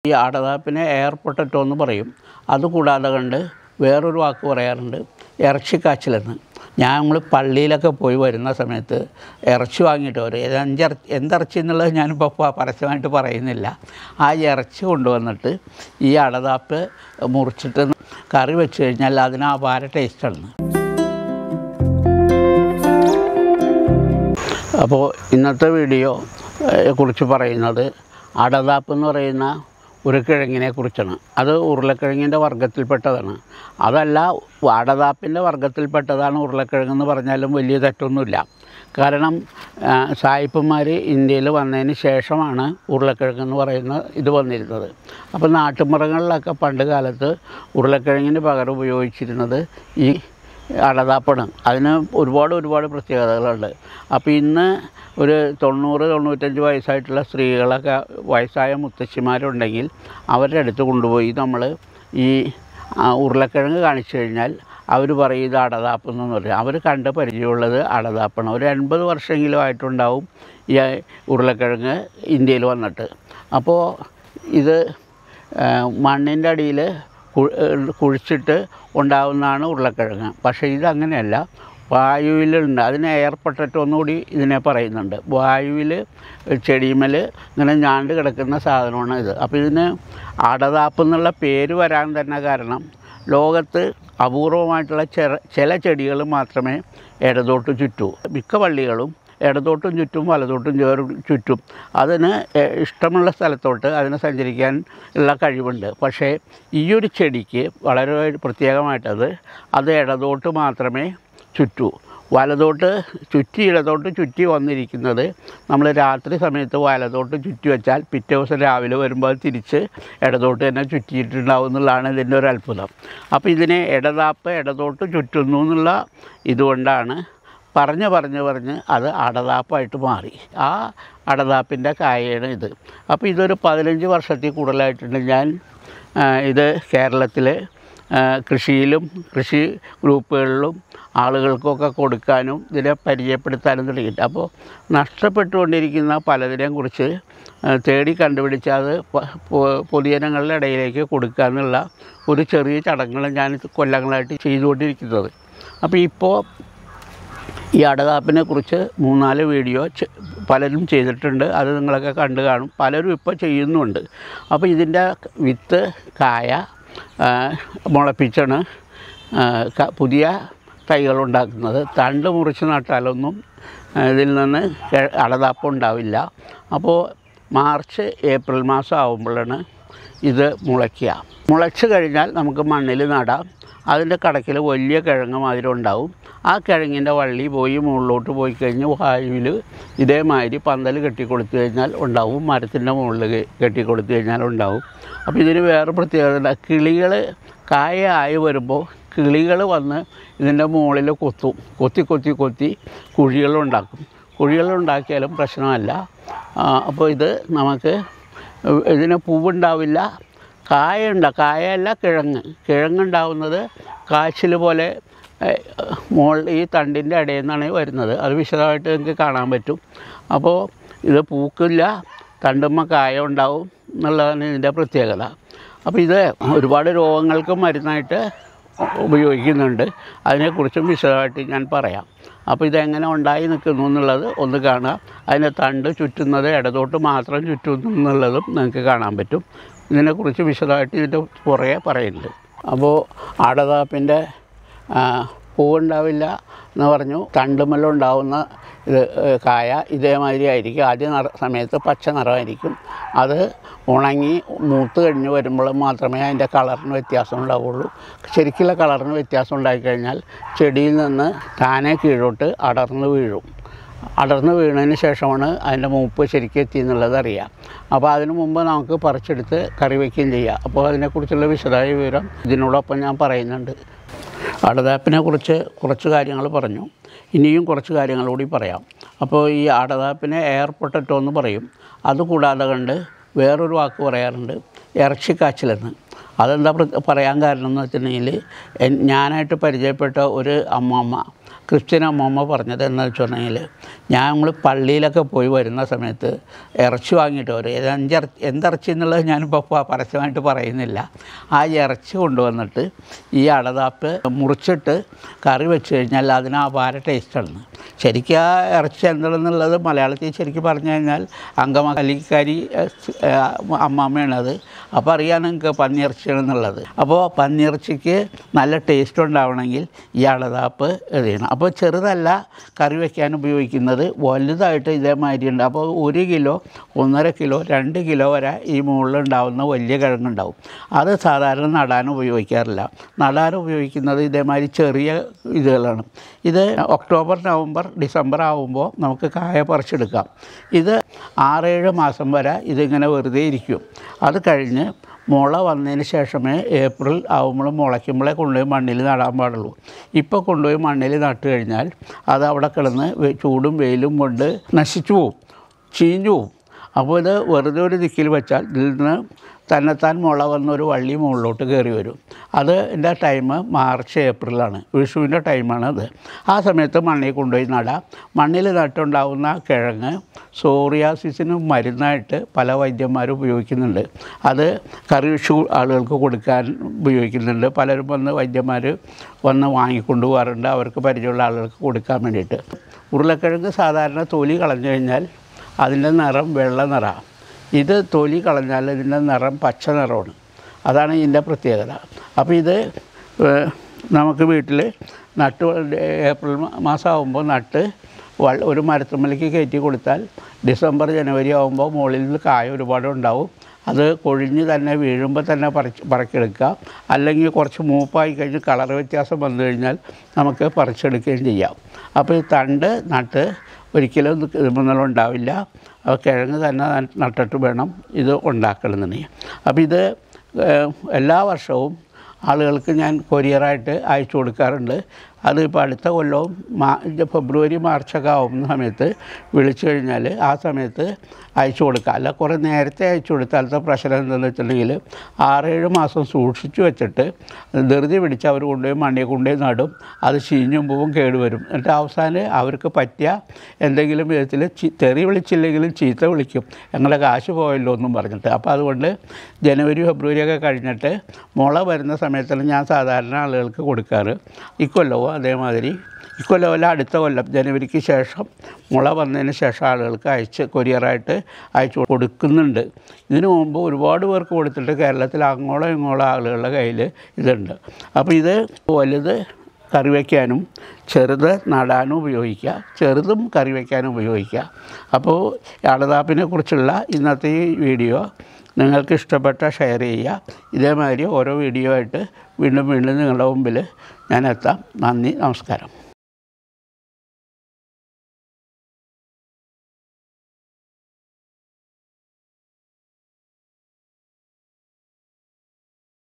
ഈ അടതാപ്പിനെ എയർപോട്ടറ്റോ എന്ന് പറയും. അതുകൂടാതെ കണ്ട് വേറൊരു വാക്ക് പറയാറുണ്ട്, ഇറച്ചിക്കാച്ചിലെന്ന്. ഞങ്ങൾ പള്ളിയിലൊക്കെ പോയി വരുന്ന സമയത്ത് ഇറച്ചി വാങ്ങിയിട്ട് വരും. എന്തിറച്ചി എന്നുള്ളത് ഞാനിപ്പോൾ പരസ്യമായിട്ട് പറയുന്നില്ല. ആ ഇറച്ചി കൊണ്ടുവന്നിട്ട് ഈ അടതാപ്പ് മുറിച്ചിട്ട് കറി വെച്ച് കഴിഞ്ഞാൽ അതിന് അപാര ടേസ്റ്റാണ്. അപ്പോൾ ഇന്നത്തെ വീഡിയോ കുറിച്ച് പറയുന്നത് അടതാപ്പ് എന്ന് പറയുന്ന ഒരു കിഴങ്ങിനെ കുറിച്ചാണ്. അത് ഉരുളക്കിഴങ്ങിൻ്റെ വർഗ്ഗത്തിൽപ്പെട്ടതാണ്. അതല്ല, അടതാപ്പിൻ്റെ വർഗ്ഗത്തിൽപ്പെട്ടതാണ് ഉരുളക്കിഴങ്ങെന്ന് പറഞ്ഞാലും വലിയ തെറ്റൊന്നുമില്ല. കാരണം സായിപ്പന്മാർ ഇന്ത്യയിൽ വന്നതിന് ശേഷമാണ് ഉരുളക്കിഴങ്ങെന്ന് പറയുന്ന ഇത് വന്നിരുന്നത്. അപ്പോൾ നാട്ടുമ്പുറങ്ങളിലൊക്കെ പണ്ട് കാലത്ത് ഉരുളക്കിഴങ്ങിന് പകരം ഉപയോഗിച്ചിരുന്നത് ഈ അടതാപ്പാണ്. അതിന് ഒരുപാട് പ്രത്യേകതകളുണ്ട്. അപ്പോൾ ഇന്ന് ഒരു 90-95 വയസ്സായിട്ടുള്ള സ്ത്രീകളൊക്കെ, വയസ്സായ മുത്തശ്ശിമാരുണ്ടെങ്കിൽ അവരുടെ അടുത്ത് കൊണ്ടുപോയി നമ്മൾ ഈ ഉരുളക്കിഴങ്ങ് കാണിച്ചു കഴിഞ്ഞാൽ അവർ പറയും ഇത് അടതാപ്പെന്ന് പറയും. അവർ കണ്ട് പരിചയമുള്ളത് അടതാപ്പാണ്. ഒരു 80 വർഷമെങ്കിലും ആയിട്ടുണ്ടാവും ഈ ഉരുളക്കിഴങ്ങ് ഇന്ത്യയിൽ വന്നിട്ട്. അപ്പോൾ ഇത് മണ്ണിൻ്റെ അടിയിൽ കുഴിച്ചിട്ട് ഉണ്ടാകുന്നതാണ് ഉരുളക്കിഴങ്ങ്. പക്ഷേ ഇതങ്ങനെയല്ല, വായുവിലുണ്ട്. അതിന് എയർപോട്ടറ്റോ എന്നുകൂടി ഇതിനെ പറയുന്നുണ്ട്. വായുവിൽ ചെടിമേൽ ഇങ്ങനെ ഞാണ്ട് കിടക്കുന്ന സാധനമാണ് ഇത്. അപ്പോൾ ഇതിന് അടതാപ്പ് എന്നുള്ള പേര് വരാൻ തന്നെ കാരണം ലോകത്ത് അപൂർവമായിട്ടുള്ള ചില ചെടികൾ മാത്രമേ ഇടതോട്ട് ചുറ്റൂ. മിക്ക പള്ളികളും ഇടതോട്ടും ചുറ്റും വലതോട്ടും ചുറ്റും. അതിന് ഇഷ്ടമുള്ള സ്ഥലത്തോട്ട് അതിന് സഞ്ചരിക്കാൻ ഉള്ള കഴിവുണ്ട്. പക്ഷേ ഈ ഒരു ചെടിക്ക് വളരെ പ്രത്യേകമായിട്ടത് ഇടതോട്ട് മാത്രമേ ചുറ്റൂ. വലതോട്ട് ചുറ്റി വന്നിരിക്കുന്നത് നമ്മൾ രാത്രി സമയത്ത് വലതോട്ട് ചുറ്റി വെച്ചാൽ പിറ്റേ ദിവസം രാവിലെ വരുമ്പോൾ തിരിച്ച് ഇടതോട്ട് തന്നെ ചുറ്റിയിട്ടുണ്ടാവും എന്നുള്ളതാണ് ഇതിൻ്റെ ഒരു അത്ഭുതം. അപ്പോൾ ഇതിനെ ഇടതോട്ട് ചുറ്റുന്നു എന്നുള്ള ഇതുകൊണ്ടാണ് പറഞ്ഞ് അത് അടതാപ്പായിട്ട് മാറി. ആ അടതാപ്പിൻ്റെ കായാണ് ഇത്. അപ്പോൾ ഇതൊരു 15 വർഷത്തിൽ കൂടുതലായിട്ടുണ്ട് ഞാൻ ഇത് കേരളത്തിൽ കൃഷിയിലും കൃഷി ഗ്രൂപ്പുകളിലും ആളുകൾക്കൊക്കെ കൊടുക്കാനും ഇതിനെ പരിചയപ്പെടുത്താനും തുടങ്ങിയിട്ട്. അപ്പോൾ നഷ്ടപ്പെട്ടുകൊണ്ടിരിക്കുന്ന പലതിനെയും കുറിച്ച് തേടി കണ്ടുപിടിച്ച് അത് പൊതുജനങ്ങളുടെ ഇടയിലേക്ക് കൊടുക്കുക എന്നുള്ള ഒരു ചെറിയ ചടങ്ങുകൾ ഞാൻ കൊല്ലങ്ങളായിട്ട് ചെയ്തുകൊണ്ടിരിക്കുന്നത്. അപ്പോൾ ഇപ്പോൾ ഈ അടതാപ്പിനെ കുറിച്ച് 3-4 വീഡിയോ പലരും ചെയ്തിട്ടുണ്ട്. അത് നിങ്ങളൊക്കെ കണ്ടു കാണും. പലരും ഇപ്പോൾ ചെയ്യുന്നുണ്ട്. അപ്പോൾ ഇതിൻ്റെ വിത്ത് കായ മുളപ്പിച്ചാണ് പുതിയ തൈകളുണ്ടാക്കുന്നത്. തണ്ട് മുറിച്ച് നട്ടാലൊന്നും ഇതിൽ നിന്ന് അടതാപ്പ് ഉണ്ടാവില്ല. അപ്പോൾ മാർച്ച് ഏപ്രിൽ മാസം ആകുമ്പോഴാണ് ഇത് മുളയ്ക്കുക. മുളച്ച് കഴിഞ്ഞാൽ നമുക്ക് മണ്ണിൽ നടാം. അതിൻ്റെ കടക്കിൽ വലിയ കിഴങ്ങ് മാതിരി ഉണ്ടാവും. ആ കിഴങ്ങിൻ്റെ വള്ളി പോയി മുകളിലോട്ട് പോയി കഴിഞ്ഞ് വായുവിൽ ഇതേമാതിരി പന്തൽ കെട്ടിക്കൊടുത്തു കഴിഞ്ഞാൽ ഉണ്ടാവും. മരത്തിൻ്റെ മുകളിൽ കെട്ടിക്കൊടുത്തു കഴിഞ്ഞാൽ ഉണ്ടാവും. അപ്പോൾ ഇതിന് വേറെ പ്രത്യേകത, കിളികൾ കായ ആയി വരുമ്പോൾ കിളികൾ വന്ന് ഇതിൻ്റെ മുകളിൽ കൊത്തി കുഴികളുണ്ടാക്കും. കുഴികളുണ്ടാക്കിയാലും പ്രശ്നമല്ല. അപ്പോൾ ഇത് നമുക്ക് ഇതിന് പൂവുണ്ടാവില്ല, കായയല്ല കിഴങ്ങുണ്ടാവുന്നത് കാച്ചിൽ പോലെ ഈ തണ്ടിൻ്റെ ഇടയിൽ നിന്നാണ് വരുന്നത്. അത് വിശദമായിട്ട് നിങ്ങൾക്ക് കാണാൻ പറ്റും. അപ്പോൾ ഇത് പൂക്കില്ല, തണ്ടുമ്മ കായ ഉണ്ടാവും എന്നുള്ളതാണ് ഇതിൻ്റെ പ്രത്യേകത. അപ്പോൾ ഇത് ഒരുപാട് രോഗങ്ങൾക്ക് മരുന്നായിട്ട് ഉപയോഗിക്കുന്നുണ്ട്. അതിനെക്കുറിച്ചും വിശദമായിട്ട് ഞാൻ പറയാം. അപ്പോൾ ഇതെങ്ങനെ ഉണ്ടായി നിൽക്കുന്നു എന്നുള്ളത് ഒന്ന് കാണുക. അതിൻ്റെ തണ്ട് ചുറ്റുന്നത് ഇടതോട്ട് മാത്രം ചുറ്റുന്നു എന്നുള്ളതും നിങ്ങൾക്ക് കാണാൻ പറ്റും. ഇതിനെക്കുറിച്ച് വിശദമായിട്ട് ഇതിൻ്റെ പുറകെ പറയുന്നുണ്ട്. അപ്പോൾ അടതാപ്പിൻ്റെ പൂവുണ്ടാവില്ല എന്ന് പറഞ്ഞു. തണ്ടുമല്ലുണ്ടാവുന്ന ഇത് കായ ഇതേമാതിരി ആയിരിക്കും. ആദ്യ സമയത്ത് പച്ച നിറമായിരിക്കും. അത് ഉണങ്ങി മൂത്ത് കഴിഞ്ഞ് വരുമ്പോൾ മാത്രമേ അതിൻ്റെ കളറിന് വ്യത്യാസം ഉണ്ടാവുള്ളൂ. ശരിക്കുള്ള കളറിന് വ്യത്യാസം ഉണ്ടായിക്കഴിഞ്ഞാൽ ചെടിയിൽ നിന്ന് താനെ കീഴോട്ട് അടർന്ന് വീണതിന് ശേഷമാണ് അതിൻ്റെ മൂപ്പ് ശരിക്കും എത്തി എന്നുള്ളത് അറിയാം. അപ്പോൾ അതിനു മുമ്പ് നമുക്ക് പറിച്ചെടുത്ത് കറി വയ്ക്കുകയും ചെയ്യാം. അപ്പോൾ അതിനെക്കുറിച്ചുള്ള വിശദമായ വിവരം ഇതിനോടൊപ്പം ഞാൻ പറയുന്നുണ്ട്. അടതാപ്പിനെ കുറിച്ച് കുറച്ച് കാര്യങ്ങൾ പറഞ്ഞു. ഇനിയും കുറച്ച് കാര്യങ്ങൾ കൂടി പറയാം. അപ്പോൾ ഈ അടതാപ്പിനെ എയർപോട്ടറ്റോ എന്ന് പറയും. അതുകൂടാതെ കണ്ട് വേറൊരു വാക്ക് പറയാറുണ്ട്, ഇറച്ചിക്കാച്ചിലെന്ന്. അതെന്താ പറയാൻ കാരണം എന്ന് വെച്ചിട്ടുണ്ടെങ്കിൽ ഞാനായിട്ട് പരിചയപ്പെട്ട ഒരു അമ്മമ്മ ക്രിസ്ത്യൻ അമ്മമ്മ പറഞ്ഞത് എന്ന് വെച്ചിട്ടുണ്ടെങ്കിൽ, ഞങ്ങൾ പള്ളിയിലൊക്കെ പോയി വരുന്ന സമയത്ത് ഇറച്ചി വാങ്ങിയിട്ട് വരും. എന്തിറച്ചി എന്നുള്ളത് ഞാനിപ്പോൾ പരസ്യമായിട്ട് പറയുന്നില്ല. ആ ഇറച്ചി കൊണ്ടുവന്നിട്ട് ഈ അടതാപ്പ് മുറിച്ചിട്ട് കറി വെച്ച് കഴിഞ്ഞാൽ അതിന് അപാര ടേസ്റ്റാണ്. ശരിക്കും ആ ഇറച്ചി എന്താണെന്നുള്ളത് മലയാളത്തിൽ ശരിക്കും പറഞ്ഞു കഴിഞ്ഞാൽ അങ്കമാലിക്കാരി അമ്മാമ്മയാണത്. അപ്പോൾ അറിയാം നിങ്ങൾക്ക് പന്നിയിറച്ചിയാണെന്നുള്ളത്. അപ്പോൾ പന്നിയിറച്ചിക്ക് നല്ല ടേസ്റ്റ് ഉണ്ടാവണമെങ്കിൽ ഈ അടതാപ്പ് ഇത് ചെയ്യണം. അപ്പോൾ ചെറുതല്ല കറി വയ്ക്കാൻ ഉപയോഗിക്കുന്നത്, വലുതായിട്ട് ഇതേമാതിരി ഉണ്ട്. അപ്പോൾ 1 കിലോ, 1.5 കിലോ, 2 കിലോ വരെ ഈ മുകളിലുണ്ടാവുന്ന വലിയ കിഴങ്ങുണ്ടാവും. അത് സാധാരണ നടാൻ ഉപയോഗിക്കാറില്ല. നടാൻ ഉപയോഗിക്കുന്നത് ഇതേമാതിരി ചെറിയ ഇതുകളാണ്. ഇത് ഒക്ടോബർ, നവംബർ, ഡിസംബർ ആകുമ്പോൾ നമുക്ക് കായ പറിച്ചെടുക്കാം. ഇത് 6-7 മാസം വരെ ഇതിങ്ങനെ വെറുതെ ഇരിക്കും. അത് കഴിഞ്ഞ് മുള വന്നതിന് ശേഷമേ ഏപ്രിൽ ആകുമ്പോൾ മുളയ്ക്കുമ്പോഴേ കൊണ്ടുപോയി മണ്ണിൽ നടാൻ പാടുള്ളൂ. ഇപ്പോൾ കൊണ്ടുപോയി മണ്ണിൽ നട്ട് കഴിഞ്ഞാൽ അത് അവിടെ കിടന്ന് ചൂടും വെയിലും കൊണ്ട് നശിച്ചു പോവും, ചീഞ്ഞു പോവും. അപ്പോൾ ഇത് വെറുതെ ഒരു ദിക്കിൽ വെച്ചാൽ ഇതിൽ നിന്ന് തന്നെത്താൻ മുള വന്നൊരു വള്ളി മുകളിലോട്ട് കയറി വരും. അതിൻ്റെ ടൈം മാർച്ച്, ഏപ്രിലാണ്, വിഷുവിൻ്റെ ടൈമാണത്. ആ സമയത്ത് മണ്ണിൽ കൊണ്ടുപോയി നടാം. മണ്ണിൽ നട്ടുണ്ടാകുന്ന കിഴങ്ങ് സോറിയാസിസിന് മരുന്നായിട്ട് പല വൈദ്യന്മാരും ഉപയോഗിക്കുന്നുണ്ട്. അത് കറി വിഷു ആളുകൾക്ക് കൊടുക്കാൻ ഉപയോഗിക്കുന്നുണ്ട്. പലരും വൈദ്യന്മാർ വന്ന് വാങ്ങിക്കൊണ്ടു പോകാറുണ്ട്, അവർക്ക് പരിചയമുള്ള ആളുകൾക്ക് കൊടുക്കാൻ വേണ്ടിയിട്ട്. ഉരുളക്കിഴങ്ങ് സാധാരണ തൊലി കളഞ്ഞു കഴിഞ്ഞാൽ അതിൻ്റെ നിറം വെള്ള നിറമാണ്. ഇത് തൊലി കളഞ്ഞാൽ ഇതിൻ്റെ നിറം പച്ച നിറമാണ്. അതാണ് ഇതിൻ്റെ പ്രത്യേകത. അപ്പോൾ ഇത് നമുക്ക് വീട്ടിൽ നട്ട് ഏപ്രിൽ മാസമാകുമ്പോൾ നട്ട് ഒരു മരത്തുമ്മലേക്ക് കയറ്റി കൊടുത്താൽ ഡിസംബർ, ജനുവരി ആകുമ്പോൾ മുകളിൽ നിന്ന് കായ ഒരുപാട് ഉണ്ടാവും. അത് കൊഴിഞ്ഞ് തന്നെ വീഴുമ്പോൾ തന്നെ പറിച്ചെടുക്കുക. അല്ലെങ്കിൽ കുറച്ച് മൂപ്പായി കഴിഞ്ഞ് കളർ വ്യത്യാസം വന്നു കഴിഞ്ഞാൽ നമുക്ക് പറിച്ചെടുക്കുകയും ചെയ്യാം. അപ്പോൾ ഈ തണ്ട് നട്ട് ഒരിക്കലും ഇതൊന്നും ഉണ്ടാവില്ല. അപ്പോൾ കിഴങ്ങ് തന്നെ നട്ടിട്ട് വേണം ഇത് ഉണ്ടാക്കണമെന്നുണ്ടെങ്കിൽ. അപ്പോൾ ഇത് എല്ലാ വർഷവും ആളുകൾക്ക് ഞാൻ കൊറിയറായിട്ട് അയച്ചു കൊടുക്കാറുണ്ട്. അതിപ്പോൾ അടുത്ത കൊല്ലവും ഫെബ്രുവരി, മാർച്ചൊക്കെ ആവുന്ന സമയത്ത് വിളിച്ചു കഴിഞ്ഞാൽ ആ സമയത്ത് അയച്ചു കൊടുക്കുക. അല്ല കുറേ നേരത്തെ അയച്ചു കൊടുത്താലത്തെ പ്രശ്നം എന്താണെന്ന് വെച്ചിട്ടുണ്ടെങ്കിൽ 6-7 മാസം സൂക്ഷിച്ച് വെച്ചിട്ട് ധൃതി പിടിച്ച് അവർ കൊണ്ടുപോയി മണ്ണിൽ കൊണ്ടുപോയി നടും. അത് ചീഞ്ഞും പൂവും കേടുവരും. എന്നിട്ട് അവസാനം അവർക്ക് പറ്റിയ എന്തെങ്കിലും വിധത്തിൽ തെറി വിളിച്ചില്ലെങ്കിലും ചീത്ത വിളിക്കും, ഞങ്ങളുടെ കാശ് പോയല്ലോ എന്നും പറഞ്ഞിട്ട്. അപ്പോൾ അതുകൊണ്ട് ജനുവരി, ഫെബ്രുവരിയൊക്കെ കഴിഞ്ഞിട്ട് മുള വരുന്ന സമയത്താണ് ഞാൻ സാധാരണ ആളുകൾക്ക് കൊടുക്കാറ്. ഇക്കൊല്ലവും അതേമാതിരി, ഇക്കൊല്ലമല്ല അടുത്ത കൊല്ലം ജനുവരിക്ക് ശേഷം മുള വന്നതിന് ശേഷം ആളുകൾക്ക് കൊറിയറായിട്ട് അയച്ചു കൊടുക്കുന്നുണ്ട്. ഇതിനു മുമ്പ് ഒരുപാട് പേർക്ക് കൊടുത്തിട്ട് കേരളത്തിൽ അങ്ങോളം ഇങ്ങോളം ആളുകളുടെ കയ്യിൽ ഇതുണ്ട്. അപ്പോൾ ഇത് വലുത് കറി വയ്ക്കാനും ചെറുത് നടാനും ഉപയോഗിക്കുക, ചെറുതും കറി വയ്ക്കാനും ഉപയോഗിക്കുക. അപ്പോൾ അടതാപ്പിനെ കുറിച്ചുള്ള ഇന്നത്തെ ഈ വീഡിയോ നിങ്ങൾക്ക് ഇഷ്ടപ്പെട്ട ഷെയർ ചെയ്യുക. ഇതേമാതിരി ഓരോ വീഡിയോ ആയിട്ട് വീണ്ടും നിങ്ങളുടെ മുമ്പിൽ ഞാൻ എത്താം. നന്ദി, നമസ്കാരം.